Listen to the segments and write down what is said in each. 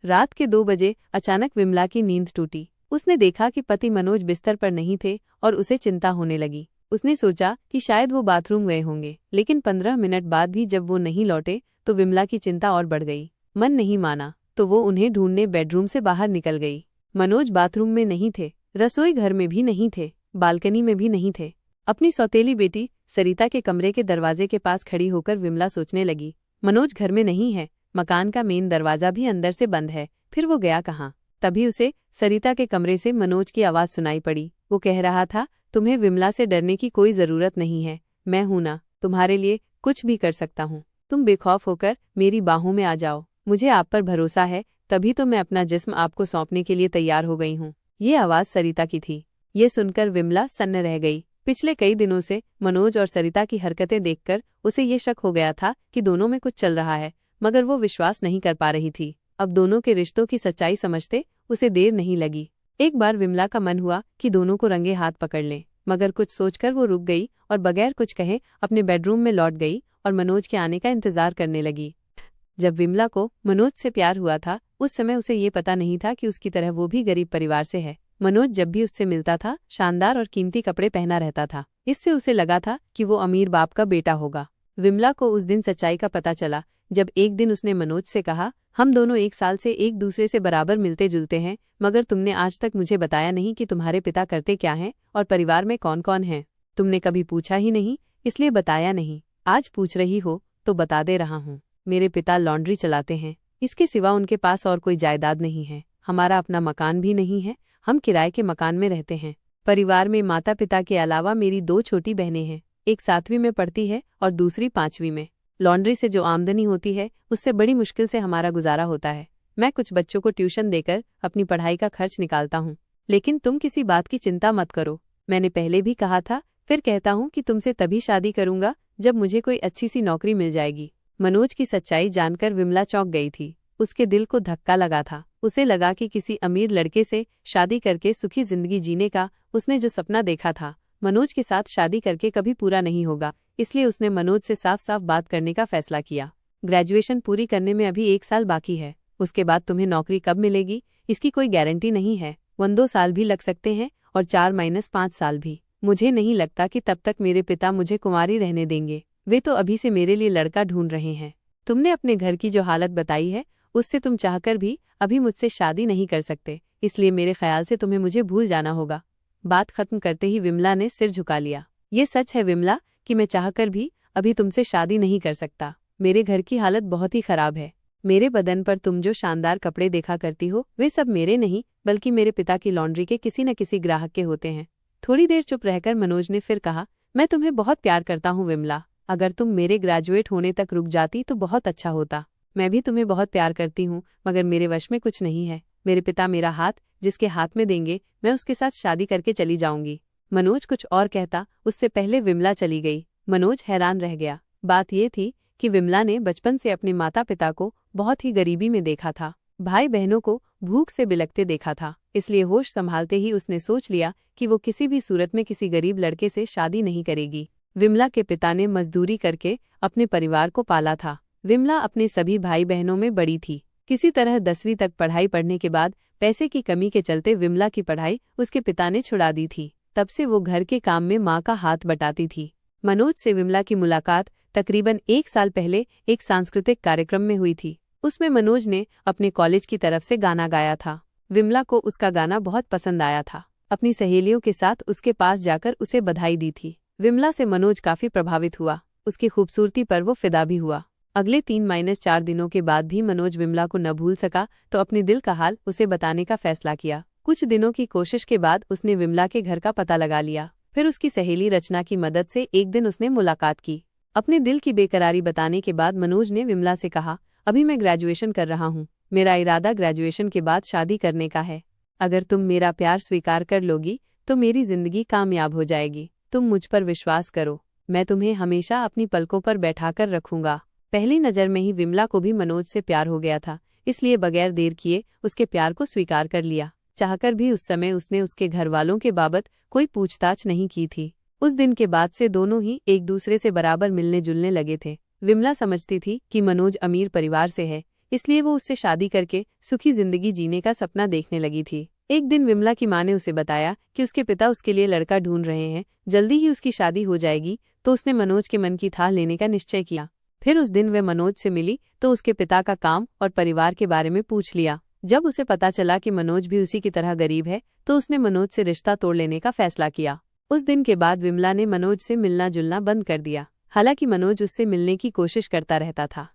रात के 2 बजे अचानक विमला की नींद टूटी। उसने देखा कि पति मनोज बिस्तर पर नहीं थे और उसे चिंता होने लगी। उसने सोचा कि शायद वो बाथरूम गए होंगे, लेकिन 15 मिनट बाद भी जब वो नहीं लौटे तो विमला की चिंता और बढ़ गई। मन नहीं माना तो वो उन्हें ढूंढने बेडरूम से बाहर निकल गई। मनोज बाथरूम में नहीं थे, रसोई घर में भी नहीं थे, बालकनी में भी नहीं थे। अपनी सौतेली बेटी सरिता के कमरे के दरवाजे के पास खड़ी होकर विमला सोचने लगी, मनोज घर में नहीं है, मकान का मेन दरवाजा भी अंदर से बंद है, फिर वो गया कहाँ। तभी उसे सरिता के कमरे से मनोज की आवाज़ सुनाई पड़ी। वो कह रहा था, तुम्हें विमला से डरने की कोई ज़रूरत नहीं है, मैं हूं ना, तुम्हारे लिए कुछ भी कर सकता हूं। तुम बेखौफ होकर मेरी बाहों में आ जाओ, मुझे आप पर भरोसा है, तभी तो मैं अपना जिस्म आपको सौंपने के लिए तैयार हो गई हूँ। ये आवाज़ सरिता की थी। ये सुनकर विमला सन्न रह गई। पिछले कई दिनों से मनोज और सरिता की हरकतें देखकर उसे ये शक हो गया था कि दोनों में कुछ चल रहा है, मगर वो विश्वास नहीं कर पा रही थी। अब दोनों के रिश्तों की सच्चाई समझते उसे देर नहीं लगी। एक बार विमला का मन हुआ कि दोनों को रंगे हाथ पकड़ लें, मगर कुछ सोचकर वो रुक गई और बगैर कुछ कहे अपने बेडरूम में लौट गई और मनोज के आने का इंतजार करने लगी। जब विमला को मनोज से प्यार हुआ था, उस समय उसे ये पता नहीं था कि उसकी तरह वो भी गरीब परिवार से है। मनोज जब भी उससे मिलता था शानदार और कीमती कपड़े पहना रहता था। इससे उसे लगा था कि वो अमीर बाप का बेटा होगा। विमला को उस दिन सच्चाई का पता चला जब एक दिन उसने मनोज से कहा, हम दोनों 1 साल से एक दूसरे से बराबर मिलते जुलते हैं, मगर तुमने आज तक मुझे बताया नहीं कि तुम्हारे पिता करते क्या हैं और परिवार में कौन कौन है। तुमने कभी पूछा ही नहीं, इसलिए बताया नहीं। आज पूछ रही हो तो बता दे रहा हूँ। मेरे पिता लॉन्ड्री चलाते हैं, इसके सिवा उनके पास और कोई जायदाद नहीं है। हमारा अपना मकान भी नहीं है, हम किराए के मकान में रहते हैं। परिवार में माता पिता के अलावा मेरी 2 छोटी बहनें हैं, एक 7वीं में पढ़ती है और दूसरी 5वीं में। लॉन्ड्री से जो आमदनी होती है उससे बड़ी मुश्किल से हमारा गुजारा होता है। मैं कुछ बच्चों को ट्यूशन देकर अपनी पढ़ाई का खर्च निकालता हूँ, लेकिन तुम किसी बात की चिंता मत करो। मैंने पहले भी कहा था, फिर कहता हूँ कि तुमसे तभी शादी करूंगा जब मुझे कोई अच्छी सी नौकरी मिल जाएगी। मनोज की सच्चाई जानकर विमला चौंक गई थी। उसके दिल को धक्का लगा था। उसे लगा कि किसी अमीर लड़के से शादी करके सुखी जिंदगी जीने का उसने जो सपना देखा था, मनोज के साथ शादी करके कभी पूरा नहीं होगा। इसलिए उसने मनोज से साफ साफ बात करने का फैसला किया। ग्रेजुएशन पूरी करने में अभी 1 साल बाकी है, उसके बाद तुम्हें नौकरी कब मिलेगी इसकी कोई गारंटी नहीं है। 1-2 साल भी लग सकते हैं और 4-5 साल भी। मुझे नहीं लगता कि तब तक मेरे पिता मुझे कुंवारी रहने देंगे। वे तो अभी से मेरे लिए लड़का ढूंढ रहे हैं। तुमने अपने घर की जो हालत बताई है उससे तुम चाहकर भी अभी मुझसे शादी नहीं कर सकते, इसलिए मेरे ख्याल से तुम्हें मुझे भूल जाना होगा। बात खत्म करते ही विमला ने सिर झुका लिया। ये सच है विमला कि मैं चाहकर भी अभी तुमसे शादी नहीं कर सकता। मेरे घर की हालत बहुत ही खराब है। मेरे बदन पर तुम जो शानदार कपड़े देखा करती हो वे सब मेरे नहीं बल्कि मेरे पिता की लॉन्ड्री के किसी न किसी ग्राहक के होते हैं। थोड़ी देर चुप रहकर मनोज ने फिर कहा, मैं तुम्हें बहुत प्यार करता हूँ विमला, अगर तुम मेरे ग्रेजुएट होने तक रुक जाती तो बहुत अच्छा होता। मैं भी तुम्हें बहुत प्यार करती हूँ, मगर मेरे वश में कुछ नहीं है। मेरे पिता मेरा हाथ जिसके हाथ में देंगे मैं उसके साथ शादी करके चली जाऊंगी। मनोज कुछ और कहता उससे पहले विमला चली गई। मनोज हैरान रह गया। बात ये थी कि विमला ने बचपन से अपने माता पिता को बहुत ही गरीबी में देखा था, भाई बहनों को भूख से बिलखते देखा था। इसलिए होश संभालते ही उसने सोच लिया कि वो किसी भी सूरत में किसी गरीब लड़के से शादी नहीं करेगी। विमला के पिता ने मजदूरी करके अपने परिवार को पाला था। विमला अपने सभी भाई बहनों में बड़ी थी। किसी तरह 10वीं तक पढ़ाई पढ़ने के बाद पैसे की कमी के चलते विमला की पढ़ाई उसके पिता ने छुड़ा दी थी। तब से वो घर के काम में माँ का हाथ बटाती थी। मनोज से विमला की मुलाकात तकरीबन 1 साल पहले एक सांस्कृतिक कार्यक्रम में हुई थी। उसमें मनोज ने अपने कॉलेज की तरफ से गाना गाया था। विमला को उसका गाना बहुत पसंद आया था। अपनी सहेलियों के साथ उसके पास जाकर उसे बधाई दी थी। विमला से मनोज काफी प्रभावित हुआ। उसकी खूबसूरती पर वो फिदा भी हुआ। अगले 3-4 दिनों के बाद भी मनोज विमला को न भूल सका तो अपने दिल का हाल उसे बताने का फैसला किया। कुछ दिनों की कोशिश के बाद उसने विमला के घर का पता लगा लिया। फिर उसकी सहेली रचना की मदद से एक दिन उसने मुलाकात की। अपने दिल की बेकरारी बताने के बाद मनोज ने विमला से कहा, अभी मैं ग्रेजुएशन कर रहा हूँ। मेरा इरादा ग्रेजुएशन के बाद शादी करने का है। अगर तुम मेरा प्यार स्वीकार कर लोगी तो मेरी जिंदगी कामयाब हो जाएगी। तुम मुझ पर विश्वास करो, मैं तुम्हें हमेशा अपनी पलकों पर बैठाकर रखूंगा। पहली नज़र में ही विमला को भी मनोज से प्यार हो गया था, इसलिए बगैर देर किए उसके प्यार को स्वीकार कर लिया। चाहकर भी उस समय उसने उसके घर वालों के बाबत कोई पूछताछ नहीं की थी। उस दिन के बाद से दोनों ही एक दूसरे से बराबर मिलने जुलने लगे थे। विमला समझती थी कि मनोज अमीर परिवार से है, इसलिए वो उससे शादी करके सुखी जिंदगी जीने का सपना देखने लगी थी। एक दिन विमला की माँ ने उसे बताया कि उसके पिता उसके लिए लड़का ढूंढ रहे हैं, जल्दी ही उसकी शादी हो जाएगी। तो उसने मनोज के मन की थाह लेने का निश्चय किया। फिर उस दिन वह मनोज से मिली तो उसके पिता का काम और परिवार के बारे में पूछ लिया। जब उसे पता चला कि मनोज भी उसी की तरह गरीब है तो उसने मनोज से रिश्ता तोड़ लेने का फैसला किया। उस दिन के बाद विमला ने मनोज से मिलना जुलना बंद कर दिया। हालांकि मनोज उससे मिलने की कोशिश करता रहता था।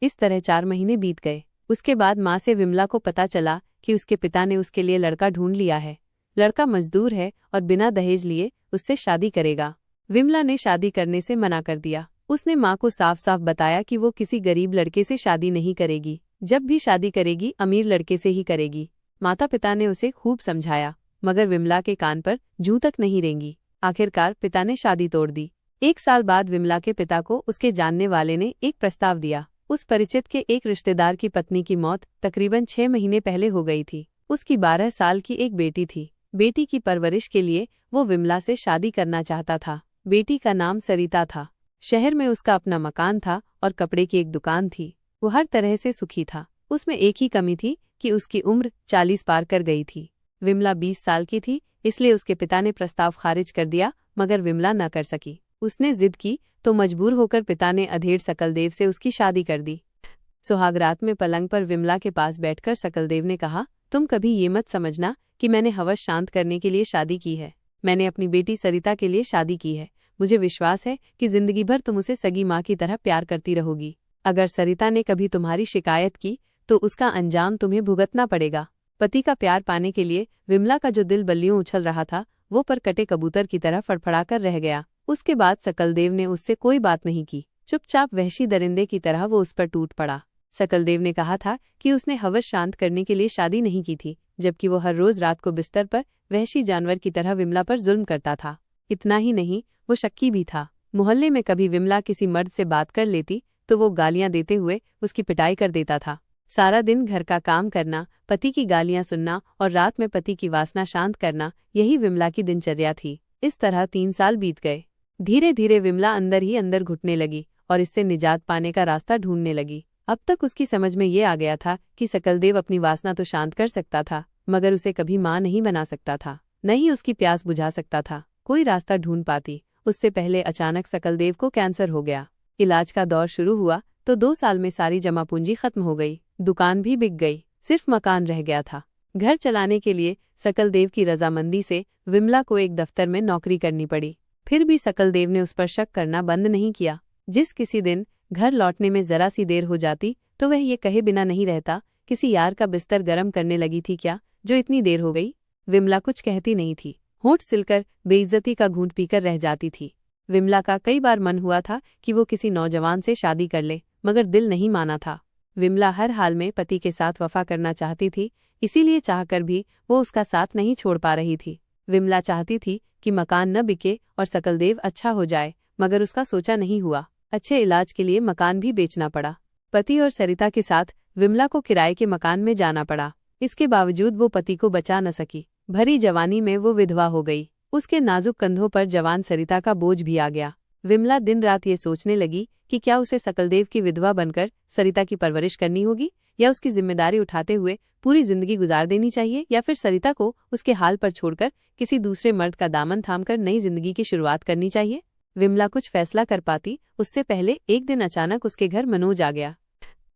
इस तरह 4 महीने बीत गए। उसके बाद माँ से विमला को पता चला कि उसके पिता ने उसके लिए लड़का ढूंढ लिया है। लड़का मजदूर है और बिना दहेज लिए उससे शादी करेगा। विमला ने शादी करने से मना कर दिया। उसने माँ को साफ साफ बताया कि वो किसी गरीब लड़के से शादी नहीं करेगी, जब भी शादी करेगी अमीर लड़के से ही करेगी। माता पिता ने उसे खूब समझाया, मगर विमला के कान पर जूं तक नहीं रेंगी। आखिरकार पिता ने शादी तोड़ दी। 1 साल बाद विमला के पिता को उसके जानने वाले ने एक प्रस्ताव दिया। उस परिचित के एक रिश्तेदार की पत्नी की मौत तकरीबन 6 महीने पहले हो गई थी। उसकी 12 साल की एक बेटी थी। बेटी की परवरिश के लिए वो विमला से शादी करना चाहता था। बेटी का नाम सरिता था। शहर में उसका अपना मकान था और कपड़े की एक दुकान थी। वो हर तरह से सुखी था। उसमें एक ही कमी थी कि उसकी उम्र 40 पार कर गई थी। विमला 20 साल की थी, इसलिए उसके पिता ने प्रस्ताव खारिज कर दिया, मगर विमला न कर सकी। उसने जिद की तो मजबूर होकर पिता ने अधेड़ सकलदेव से उसकी शादी कर दी। सुहागरात में पलंग पर विमला के पास बैठकर सकलदेव ने कहा, तुम कभी ये मत समझना कि मैंने हवस शांत करने के लिए शादी की है। मैंने अपनी बेटी सरिता के लिए शादी की है। मुझे विश्वास है कि जिंदगी भर तुम उसे सगी माँ की तरह प्यार करती रहोगी। अगर सरिता ने कभी तुम्हारी शिकायत की तो उसका अंजाम तुम्हें भुगतना पड़ेगा। पति का प्यार पाने के लिए विमला का जो दिल बल्लियों उछल रहा था वो पर कटे कबूतर की तरह फड़फड़ाकर रह गया। उसके बाद सकलदेव ने उससे कोई बात नहीं की। चुपचाप वहशी दरिंदे की तरह वो उस पर टूट पड़ा। सकलदेव ने कहा था कि उसने हवस शांत करने के लिए शादी नहीं की थी, जबकि वो हर रोज रात को बिस्तर पर वहशी जानवर की तरह विमला पर जुल्म करता था। इतना ही नहीं, वो शक्की भी था। मोहल्ले में कभी विमला किसी मर्द से बात कर लेती तो वो गालियां देते हुए उसकी पिटाई कर देता था। सारा दिन घर का काम करना, पति की गालियां सुनना और रात में पति की वासना शांत करना, यही विमला की दिनचर्या थी। इस तरह 3 साल बीत गए। धीरे धीरे विमला अंदर ही अंदर घुटने लगी और इससे निजात पाने का रास्ता ढूंढने लगी। अब तक उसकी समझ में ये आ गया था कि सकलदेव अपनी वासना तो शांत कर सकता था, मगर उसे कभी मां नहीं बना सकता था, न ही उसकी प्यास बुझा सकता था। कोई रास्ता ढूंढ पाती। उससे पहले अचानक सकलदेव को कैंसर हो गया। इलाज का दौर शुरू हुआ तो 2 साल में सारी जमा पूंजी खत्म हो गई। दुकान भी बिक गई, सिर्फ मकान रह गया था। घर चलाने के लिए सकलदेव की रजामंदी से विमला को एक दफ्तर में नौकरी करनी पड़ी। फिर भी सकलदेव ने उस पर शक करना बंद नहीं किया। जिस किसी दिन घर लौटने में जरा सी देर हो जाती तो वह ये कहे बिना नहीं रहता, किसी यार का बिस्तर गर्म करने लगी थी क्या, जो इतनी देर हो गई। विमला कुछ कहती नहीं थी, होंठ सिलकर बेइज्जती का घूंट पीकर रह जाती थी। विमला का कई बार मन हुआ था कि वो किसी नौजवान से शादी कर ले, मगर दिल नहीं माना था। विमला हर हाल में पति के साथ वफा करना चाहती थी, इसीलिए चाहकर भी वो उसका साथ नहीं छोड़ पा रही थी। विमला चाहती थी कि मकान न बिके और सकलदेव अच्छा हो जाए, मगर उसका सोचा नहीं हुआ। अच्छे इलाज के लिए मकान भी बेचना पड़ा। पति और सरिता के साथ विमला को किराए के मकान में जाना पड़ा। इसके बावजूद वो पति को बचा न सकी। भरी जवानी में वो विधवा हो गई। उसके नाजुक कंधों पर जवान सरिता का बोझ भी आ गया। विमला दिन रात ये सोचने लगी कि क्या उसे सकलदेव की विधवा बनकर सरिता की परवरिश करनी होगी, या उसकी जिम्मेदारी उठाते हुए पूरी जिंदगी गुजार देनी चाहिए, या फिर सरिता को उसके हाल पर छोड़कर किसी दूसरे मर्द का दामन थामकर नई जिंदगी की शुरुआत करनी चाहिए। विमला कुछ फैसला कर पाती उससे पहले एक दिन अचानक उसके घर मनोज आ गया।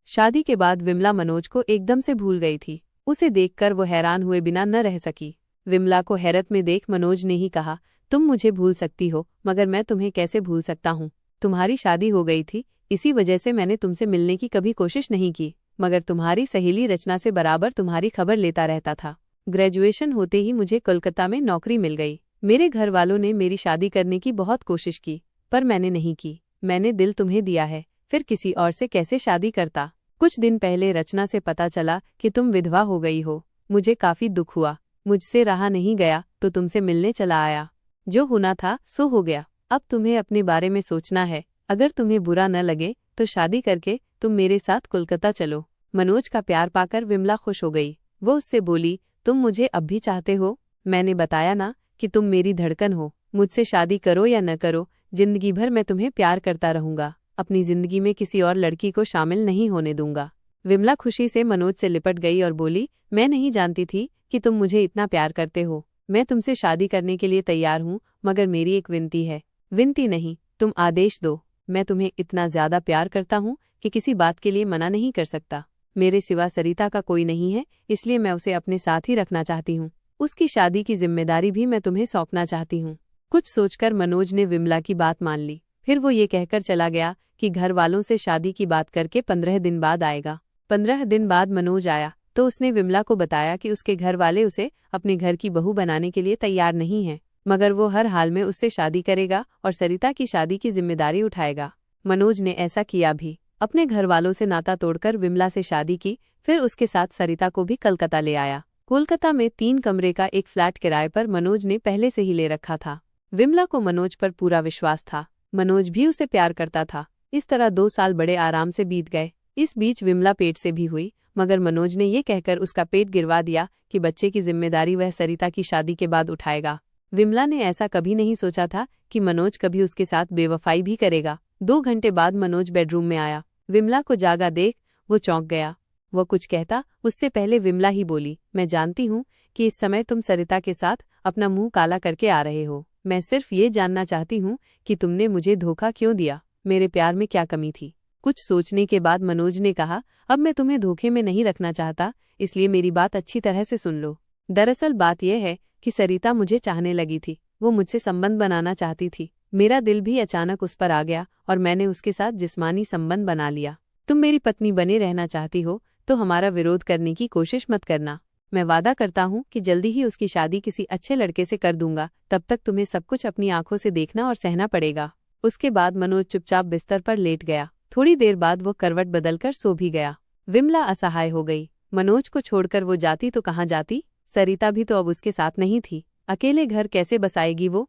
शादी के बाद विमला मनोज को एकदम से भूल गई थी। उसे देखकर वो हैरान हुए बिना न रह सकी। विमला को हैरत में देख मनोज ने ही कहा, तुम मुझे भूल सकती हो, मगर मैं तुम्हें कैसे भूल सकता हूँ। तुम्हारी शादी हो गई थी, इसी वजह से मैंने तुमसे मिलने की कभी कोशिश नहीं की, मगर तुम्हारी सहेली रचना से बराबर तुम्हारी खबर लेता रहता था। ग्रेजुएशन होते ही मुझे कोलकाता में नौकरी मिल गई। मेरे घर वालों ने मेरी शादी करने की बहुत कोशिश की, पर मैंने नहीं की। मैंने दिल तुम्हें दिया है, फिर किसी और से कैसे शादी करता। कुछ दिन पहले रचना से पता चला कि तुम विधवा हो गई हो। मुझे काफी दुख हुआ। मुझसे रहा नहीं गया तो तुमसे मिलने चला आया। जो होना था सो हो गया। अब तुम्हें अपने बारे में सोचना है। अगर तुम्हें बुरा न लगे तो शादी करके तुम मेरे साथ कोलकाता चलो। मनोज का प्यार पाकर विमला खुश हो गई। वो उससे बोली, तुम मुझे अब भी चाहते हो? मैंने बताया ना कि तुम मेरी धड़कन हो। मुझसे शादी करो या न करो, जिंदगी भर मैं तुम्हें प्यार करता रहूंगा। अपनी जिंदगी में किसी और लड़की को शामिल नहीं होने दूंगा। विमला खुशी से मनोज से लिपट गई और बोली, मैं नहीं जानती थी कि तुम मुझे इतना प्यार करते हो। मैं तुमसे शादी करने के लिए तैयार हूँ, मगर मेरी एक विनती है। विनती नहीं, तुम आदेश दो। मैं तुम्हें इतना ज्यादा प्यार करता हूँ कि किसी बात के लिए मना नहीं कर सकता। मेरे सिवा सरिता का कोई नहीं है, इसलिए मैं उसे अपने साथ ही रखना चाहती हूँ। उसकी शादी की जिम्मेदारी भी मैं तुम्हें सौंपना चाहती हूँ। कुछ सोचकर मनोज ने विमला की बात मान ली। फिर वो ये कहकर चला गया कि घर वालों से शादी की बात करके 15 दिन बाद आएगा। 15 दिन बाद मनोज आया तो उसने विमला को बताया कि उसके घर वाले उसे अपने घर की बहू बनाने के लिए तैयार नहीं हैं, मगर वो हर हाल में उससे शादी करेगा और सरिता की शादी की जिम्मेदारी उठाएगा। मनोज ने ऐसा किया भी। अपने घर वालों से नाता तोड़कर विमला से शादी की, फिर उसके साथ सरिता को भी कलकत्ता ले आया। कोलकाता में 3 कमरे का एक फ्लैट किराए पर मनोज ने पहले से ही ले रखा था। विमला को मनोज पर पूरा विश्वास था। मनोज भी उसे प्यार करता था। इस तरह 2 साल बड़े आराम से बीत गए। इस बीच विमला पेट से भी हुई, मगर मनोज ने ये कहकर उसका पेट गिरवा दिया कि बच्चे की जिम्मेदारी वह सरिता की शादी के बाद उठाएगा। विमला ने ऐसा कभी नहीं सोचा था कि मनोज कभी उसके साथ बेवफाई भी करेगा। 2 घंटे बाद मनोज बेडरूम में आया। विमला को जागा देख वो चौंक गया। वो कुछ कहता उससे पहले विमला ही बोली, मैं जानती हूँ कि इस समय तुम सरिता के साथ अपना मुंह काला करके आ रहे हो। मैं सिर्फ ये जानना चाहती हूँ कि तुमने मुझे धोखा क्यों दिया। मेरे प्यार में क्या कमी थी। कुछ सोचने के बाद मनोज ने कहा, अब मैं तुम्हें धोखे में नहीं रखना चाहता, इसलिए मेरी बात अच्छी तरह से सुन लो। दरअसल बात यह है कि सरिता मुझे चाहने लगी थी। वो मुझसे संबंध बनाना चाहती थी। मेरा दिल भी अचानक उस पर आ गया और मैंने उसके साथ जिस्मानी संबंध बना लिया। तुम मेरी पत्नी बने रहना चाहती हो तो हमारा विरोध करने की कोशिश मत करना। मैं वादा करता हूँ कि जल्दी ही उसकी शादी किसी अच्छे लड़के से कर दूंगा। तब तक तुम्हें सब कुछ अपनी आंखों से देखना और सहना पड़ेगा। उसके बाद मनोज चुपचाप बिस्तर पर लेट गया। थोड़ी देर बाद वो करवट बदलकर सो भी गया। विमला असहाय हो गई। मनोज को छोड़कर वो जाती तो कहाँ जाती। सरिता भी तो अब उसके साथ नहीं थी। अकेले घर कैसे बसाएगी वो।